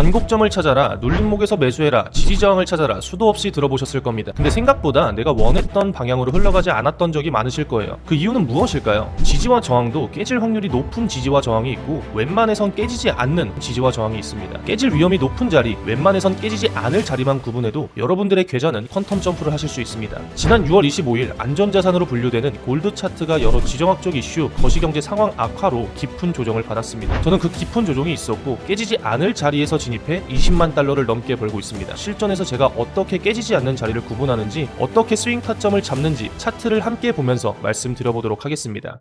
변곡점을 찾아라, 눌림목에서 매수해라, 지지저항을 찾아라 수도 없이 들어보셨을 겁니다. 근데 생각보다 내가 원했던 방향으로 흘러가지 않았던 적이 많으실 거예요. 그 이유는 무엇일까요? 지지와 저항도 깨질 확률이 높은 지지와 저항이 있고 웬만해선 깨지지 않는 지지와 저항이 있습니다. 깨질 위험이 높은 자리, 웬만해선 깨지지 않을 자리만 구분해도 여러분들의 계좌는 퀀텀 점프를 하실 수 있습니다. 지난 6월 25일 안전자산으로 분류되는 골드 차트가 여러 지정학적 이슈, 거시경제 상황 악화로 깊은 조정을 받았습니다. 저는 그 깊은 조정이 있었고 깨지지 않을 자리에서 진입해 20만 달러를 넘게 벌고 있습니다. 실전에서 제가 어떻게 깨지지 않는 자리를 구분하는지, 어떻게 스윙 타점을 잡는지 차트를 함께 보면서 말씀드려보도록 하겠습니다.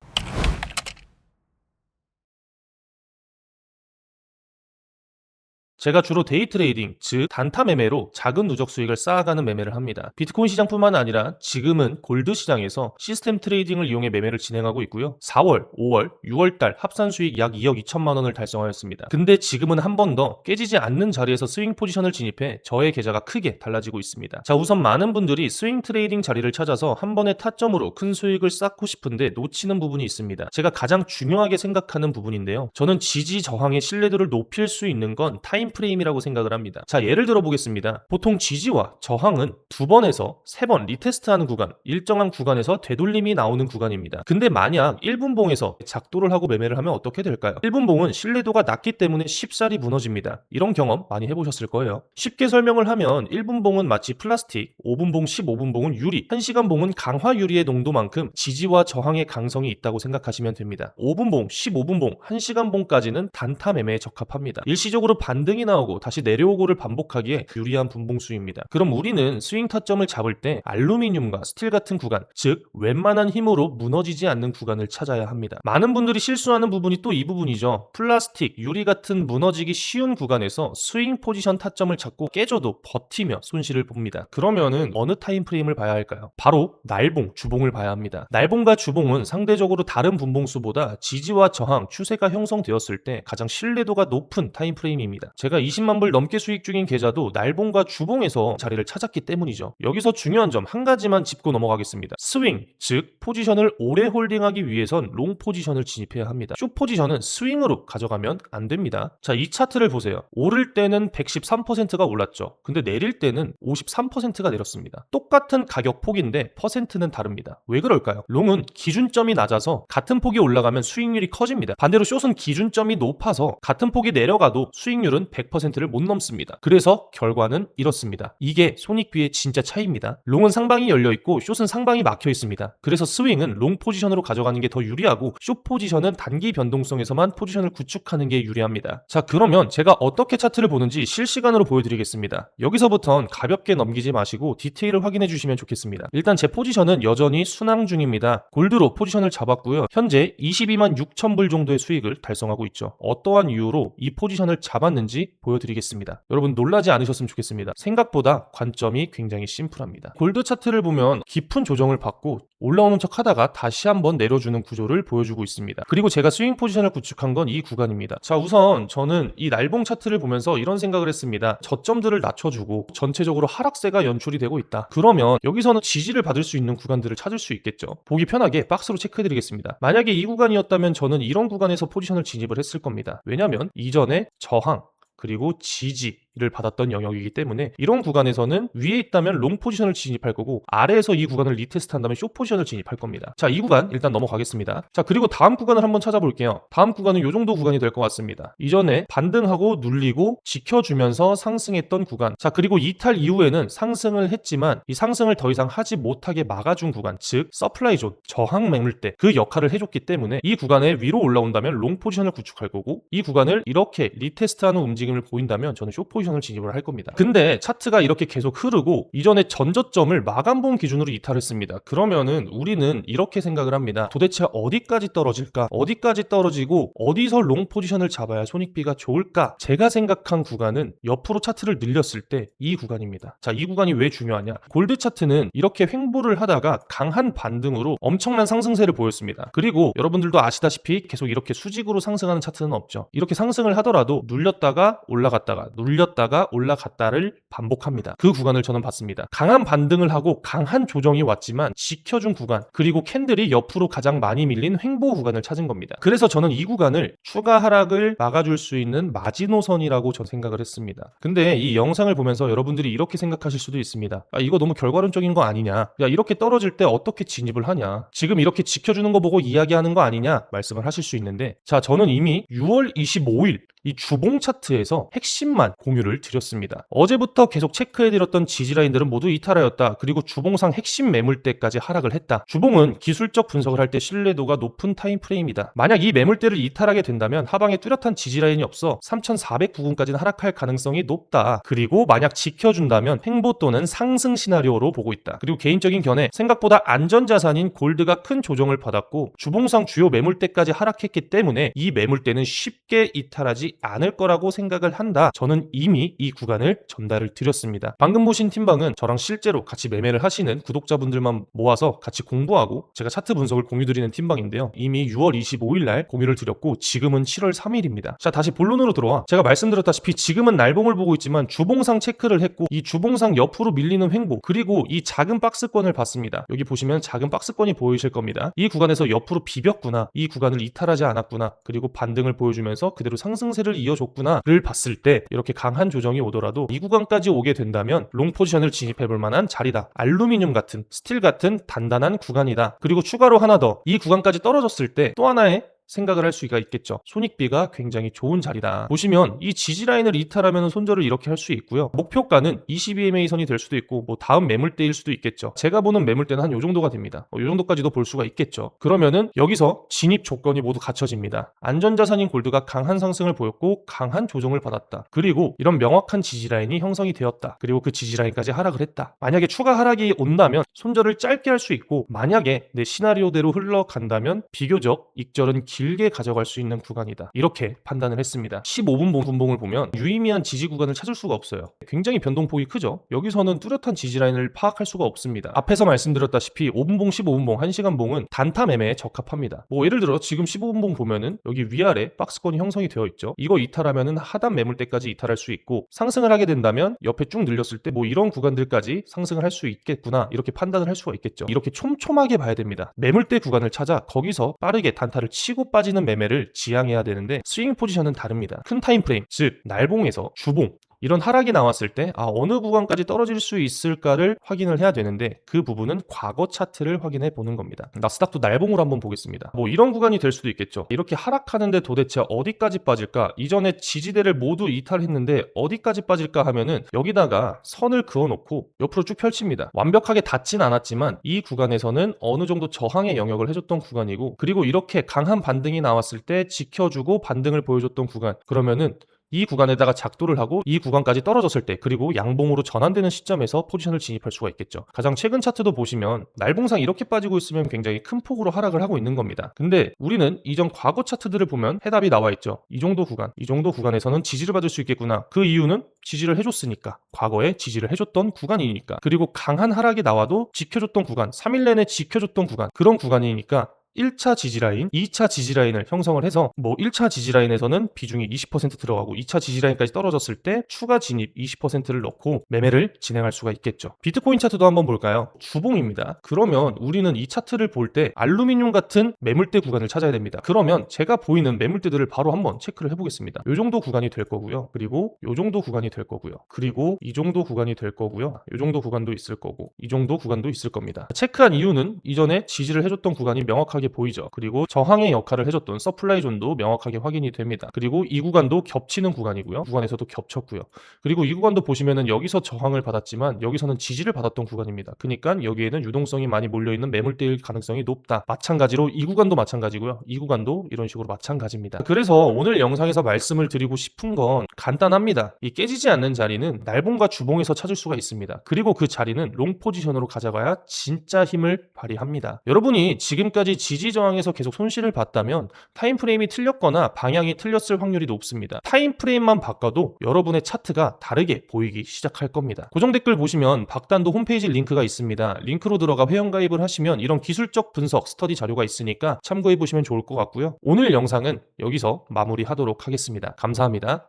제가 주로 데이 트레이딩, 즉 단타 매매로 작은 누적 수익을 쌓아가는 매매를 합니다. 비트코인 시장뿐만 아니라 지금은 골드 시장에서 시스템 트레이딩을 이용해 매매를 진행하고 있고요. 4월, 5월, 6월달 합산 수익 약 2억 2천만 원을 달성하였습니다. 근데 지금은 한 번 더 깨지지 않는 자리에서 스윙 포지션을 진입해 저의 계좌가 크게 달라지고 있습니다. 자, 우선 많은 분들이 스윙 트레이딩 자리를 찾아서 한 번의 타점으로 큰 수익을 쌓고 싶은데 놓치는 부분이 있습니다. 제가 가장 중요하게 생각하는 부분인데요. 저는 지지 저항의 신뢰도를 높일 수 있는 건 타임 프레임이라고 생각을 합니다. 자, 예를 들어 보겠습니다. 보통 지지와 저항은 2번에서 3번 리테스트하는 구간, 일정한 구간에서 되돌림이 나오는 구간입니다. 근데 만약 1분봉에서 작도를 하고 매매를 하면 어떻게 될까요? 1분봉은 신뢰도가 낮기 때문에 쉽사리 무너집니다. 이런 경험 많이 해보셨을 거예요. 쉽게 설명을 하면 1분봉은 마치 플라스틱, 5분봉, 15분봉은 유리, 1시간봉은 강화 유리의 농도만큼 지지와 저항의 강성이 있다고 생각하시면 됩니다. 5분봉, 15분봉, 1시간봉까지는 단타 매매에 적합합니다. 일시적으로 반등이 나오고 다시 내려오고를 반복하기에 유리한 분봉수입니다. 그럼 우리는 스윙 타점을 잡을 때 알루미늄과 스틸 같은 구간, 즉 웬만한 힘으로 무너지지 않는 구간을 찾아야 합니다. 많은 분들이 실수하는 부분이 또 이 부분이죠. 플라스틱, 유리 같은 무너지기 쉬운 구간에서 스윙 포지션 타점을 잡고 깨져도 버티며 손실을 봅니다. 그러면은 어느 타임 프레임을 봐야 할까요? 바로 날봉, 주봉을 봐야 합니다. 날봉과 주봉은 상대적으로 다른 분봉수보다 지지와 저항, 추세가 형성되었을 때 가장 신뢰도가 높은 타임 프레임입니다. 제가 20만 불 넘게 수익 중인 계좌도 날봉과 주봉에서 자리를 찾았기 때문이죠. 여기서 중요한 점 한 가지만 짚고 넘어가겠습니다. 스윙, 즉 포지션을 오래 홀딩하기 위해선 롱 포지션을 진입해야 합니다. 숏 포지션은 스윙으로 가져가면 안 됩니다. 자, 이 차트를 보세요. 오를 때는 113%가 올랐죠. 근데 내릴 때는 53%가 내렸습니다. 똑같은 가격 폭인데 퍼센트는 다릅니다. 왜 그럴까요? 롱은 기준점이 낮아서 같은 폭이 올라가면 수익률이 커집니다. 반대로 숏은 기준점이 높아서 같은 폭이 내려가도 수익률은 100%를 못 넘습니다. 그래서 결과는 이렇습니다. 이게 손익비의 진짜 차이입니다. 롱은 상방이 열려있고 숏은 상방이 막혀있습니다. 그래서 스윙은 롱 포지션으로 가져가는 게 더 유리하고 숏 포지션은 단기 변동성에서만 포지션을 구축하는 게 유리합니다. 자, 그러면 제가 어떻게 차트를 보는지 실시간으로 보여드리겠습니다. 여기서부턴 가볍게 넘기지 마시고 디테일을 확인해 주시면 좋겠습니다. 일단 제 포지션은 여전히 순항 중입니다. 골드로 포지션을 잡았고요. 현재 22만 6천 불 정도의 수익을 달성하고 있죠. 어떠한 이유로 이 포지션을 잡았는지 보여드리겠습니다. 여러분 놀라지 않으셨으면 좋겠습니다. 생각보다 관점이 굉장히 심플합니다. 골드 차트를 보면 깊은 조정을 받고 올라오는 척 하다가 다시 한번 내려주는 구조를 보여주고 있습니다. 그리고 제가 스윙 포지션을 구축한 건 이 구간입니다. 자, 우선 저는 이 날봉 차트를 보면서 이런 생각을 했습니다. 저점들을 낮춰주고 전체적으로 하락세가 연출이 되고 있다. 그러면 여기서는 지지를 받을 수 있는 구간들을 찾을 수 있겠죠. 보기 편하게 박스로 체크해드리겠습니다. 만약에 이 구간이었다면 저는 이런 구간에서 포지션을 진입을 했을 겁니다. 왜냐면 이전에 저항 그리고 지지를 받았던 영역이기 때문에 이런 구간에서는 위에 있다면 롱 포지션을 진입할 거고 아래에서 이 구간을 리테스트 한다면 숏 포지션을 진입할 겁니다. 자, 이 구간 일단 넘어가겠습니다. 자, 그리고 다음 구간을 한번 찾아볼게요. 다음 구간은 이 정도 구간이 될 것 같습니다. 이전에 반등하고 눌리고 지켜주면서 상승했던 구간. 자, 그리고 이탈 이후에는 상승을 했지만 이 상승을 더 이상 하지 못하게 막아준 구간, 즉 서플라이 존, 저항 매물대 그 역할을 해줬기 때문에 이 구간에 위로 올라온다면 롱 포지션을 구축할 거고 이 구간을 이렇게 리테스트하는 움직임 을 보인다면 저는 숏 포지션을 진입을 할 겁니다. 근데 차트가 이렇게 계속 흐르고 이전에 전저점을 마감봉 기준으로 이탈했습니다. 그러면은 우리는 이렇게 생각을 합니다. 도대체 어디까지 떨어질까? 어디까지 떨어지고 어디서 롱 포지션을 잡아야 손익비가 좋을까? 제가 생각한 구간은 옆으로 차트를 늘렸을 때 이 구간입니다. 자, 이 구간이 왜 중요하냐? 골드 차트는 이렇게 횡보를 하다가 강한 반등으로 엄청난 상승세를 보였습니다. 그리고 여러분들도 아시다시피 계속 이렇게 수직으로 상승하는 차트는 없죠. 이렇게 상승을 하더라도 눌렸다가 올라갔다가 눌렸다가 내렸다가 올라갔다를 반복합니다. 그 구간을 저는 봤습니다. 강한 반등을 하고 강한 조정이 왔지만 지켜준 구간, 그리고 캔들이 옆으로 가장 많이 밀린 횡보 구간을 찾은 겁니다. 그래서 저는 이 구간을 추가 하락을 막아줄 수 있는 마지노선이라고 전 생각을 했습니다. 근데 이 영상을 보면서 여러분들이 이렇게 생각하실 수도 있습니다. 이거 너무 결과론적인 거 아니냐, 야 이렇게 떨어질 때 어떻게 진입을 하냐, 지금 이렇게 지켜주는 거 보고 이야기하는 거 아니냐 말씀을 하실 수 있는데, 자 저는 이미 6월 25일 이 주봉 차트에서 핵심만 공유를 드렸습니다. 어제부터 계속 체크해드렸던 지지라인들은 모두 이탈하였다. 그리고 주봉상 핵심 매물대까지 하락을 했다. 주봉은 기술적 분석을 할 때 신뢰도가 높은 타임프레임이다. 만약 이 매물대를 이탈하게 된다면 하방에 뚜렷한 지지라인이 없어 3,400부근까지는 하락할 가능성이 높다. 그리고 만약 지켜준다면 횡보 또는 상승 시나리오로 보고 있다. 그리고 개인적인 견해, 생각보다 안전자산인 골드가 큰 조정을 받았고 주봉상 주요 매물대까지 하락했기 때문에 이 매물대는 쉽게 이탈하지 않을 거라고 생각을 한다. 저는 이미 이 구간을 전달을 드렸습니다. 방금 보신 팀방은 저랑 실제로 같이 매매를 하시는 구독자분들만 모아서 같이 공부하고 제가 차트 분석을 공유드리는 팀방인데요. 이미 6월 25일 날 공유를 드렸고 지금은 7월 3일입니다. 자 다시 본론으로 들어와. 제가 말씀드렸다시피 지금은 날봉을 보고 있지만 주봉상 체크를 했고 이 주봉상 옆으로 밀리는 횡보, 그리고 이 작은 박스권을 봤습니다. 여기 보시면 작은 박스권이 보이실 겁니다. 이 구간에서 옆으로 비볐구나, 이 구간을 이탈하지 않았구나, 그리고 반등을 보여주면서 그대로 상승세를 이어줬구나를 봤을 때 이렇게 강한 조정이 오더라도 이 구간까지 오게 된다면 롱 포지션을 진입해볼 만한 자리다. 알루미늄 같은, 스틸 같은 단단한 구간이다. 그리고 추가로 하나 더, 이 구간까지 떨어졌을 때 또 하나의 생각을 할 수가 있겠죠. 손익비가 굉장히 좋은 자리다. 보시면 이 지지라인을 이탈하면 손절을 이렇게 할 수 있고요. 목표가는 22MA 선이 될 수도 있고 뭐 다음 매물대일 수도 있겠죠. 제가 보는 매물대는 한 요 정도가 됩니다. 요 정도까지도 볼 수가 있겠죠. 그러면은 여기서 진입 조건이 모두 갖춰집니다. 안전자산인 골드가 강한 상승을 보였고 강한 조정을 받았다. 그리고 이런 명확한 지지라인이 형성이 되었다. 그리고 그 지지라인까지 하락을 했다. 만약에 추가 하락이 온다면 손절을 짧게 할 수 있고, 만약에 내 시나리오대로 흘러간다면 비교적 익절은 길게 가져갈 수 있는 구간이다. 이렇게 판단을 했습니다. 15분 분봉을 보면 유의미한 지지 구간을 찾을 수가 없어요. 굉장히 변동폭이 크죠. 여기서는 뚜렷한 지지라인을 파악할 수가 없습니다. 앞에서 말씀드렸다시피 5분봉, 15분봉, 1시간봉은 단타 매매에 적합합니다. 뭐 예를 들어 지금 15분봉 보면은 여기 위아래 박스권이 형성이 되어 있죠. 이거 이탈하면은 하단 매물대까지 이탈할 수 있고, 상승을 하게 된다면 옆에 쭉 늘렸을 때 뭐 이런 구간들까지 상승을 할 수 있겠구나, 이렇게 판단을 할 수가 있겠죠. 이렇게 촘촘하게 봐야 됩니다. 매물대 구간을 찾아 거기서 빠르게 단타를 치고 빠지는 매매를 지향해야 되는데, 스윙 포지션은 다릅니다. 큰 타임프레임, 즉 날봉에서 주봉, 이런 하락이 나왔을 때 어느 구간까지 떨어질 수 있을까를 확인을 해야 되는데, 그 부분은 과거 차트를 확인해 보는 겁니다. 나스닥도 날봉으로 한번 보겠습니다. 뭐 이런 구간이 될 수도 있겠죠. 이렇게 하락하는데 도대체 어디까지 빠질까? 이전에 지지대를 모두 이탈했는데 어디까지 빠질까 하면은 여기다가 선을 그어놓고 옆으로 쭉 펼칩니다. 완벽하게 닿진 않았지만 이 구간에서는 어느 정도 저항의 영역을 해줬던 구간이고, 그리고 이렇게 강한 반등이 나왔을 때 지켜주고 반등을 보여줬던 구간, 그러면은 이 구간에다가 작도를 하고 이 구간까지 떨어졌을 때, 그리고 양봉으로 전환되는 시점에서 포지션을 진입할 수가 있겠죠. 가장 최근 차트도 보시면 날봉상 이렇게 빠지고 있으면 굉장히 큰 폭으로 하락을 하고 있는 겁니다. 근데 우리는 이전 과거 차트들을 보면 해답이 나와 있죠. 이 정도 구간, 이 정도 구간에서는 지지를 받을 수 있겠구나. 그 이유는 지지를 해줬으니까, 과거에 지지를 해줬던 구간이니까, 그리고 강한 하락이 나와도 지켜줬던 구간, 3일 내내 지켜줬던 구간, 그런 구간이니까 1차 지지라인, 2차 지지라인을 형성을 해서, 뭐 1차 지지라인에서는 비중이 20% 들어가고 2차 지지라인까지 떨어졌을 때 추가 진입 20%를 넣고 매매를 진행할 수가 있겠죠. 비트코인 차트도 한번 볼까요? 주봉입니다. 그러면 우리는 이 차트를 볼 때 알루미늄 같은 매물대 구간을 찾아야 됩니다. 그러면 제가 보이는 매물대들을 바로 한번 체크를 해보겠습니다. 요 정도 구간이 될 거고요. 그리고 요 정도 구간이 될 거고요. 그리고 이 정도 구간이 될 거고요. 요 정도 구간도 있을 거고, 이 정도 구간도 있을 겁니다. 체크한 이유는 이전에 지지를 해줬던 구간이 명확하게 보이죠. 그리고 저항의 역할을 해줬던 서플라이 존도 명확하게 확인이 됩니다. 그리고 이 구간도 겹치는 구간이고요. 구간에서도 겹쳤고요. 그리고 이 구간도 보시면은 여기서 저항을 받았지만 여기서는 지지를 받았던 구간입니다. 그러니까 여기에는 유동성이 많이 몰려있는 매물대일 가능성이 높다. 마찬가지로 이 구간도 마찬가지고요. 이 구간도 이런 식으로 마찬가지입니다. 그래서 오늘 영상에서 말씀을 드리고 싶은 건 간단합니다. 이 깨지지 않는 자리는 날봉과 주봉에서 찾을 수가 있습니다. 그리고 그 자리는 롱 포지션으로 가져가야 진짜 힘을 발휘합니다. 여러분이 지금까지 지지 저항에서 계속 손실을 봤다면 타임프레임이 틀렸거나 방향이 틀렸을 확률이 높습니다. 타임프레임만 바꿔도 여러분의 차트가 다르게 보이기 시작할 겁니다. 고정 댓글 보시면 박단도 홈페이지 링크가 있습니다. 링크로 들어가 회원가입을 하시면 이런 기술적 분석 스터디 자료가 있으니까 참고해 보시면 좋을 것 같고요. 오늘 영상은 여기서 마무리하도록 하겠습니다. 감사합니다.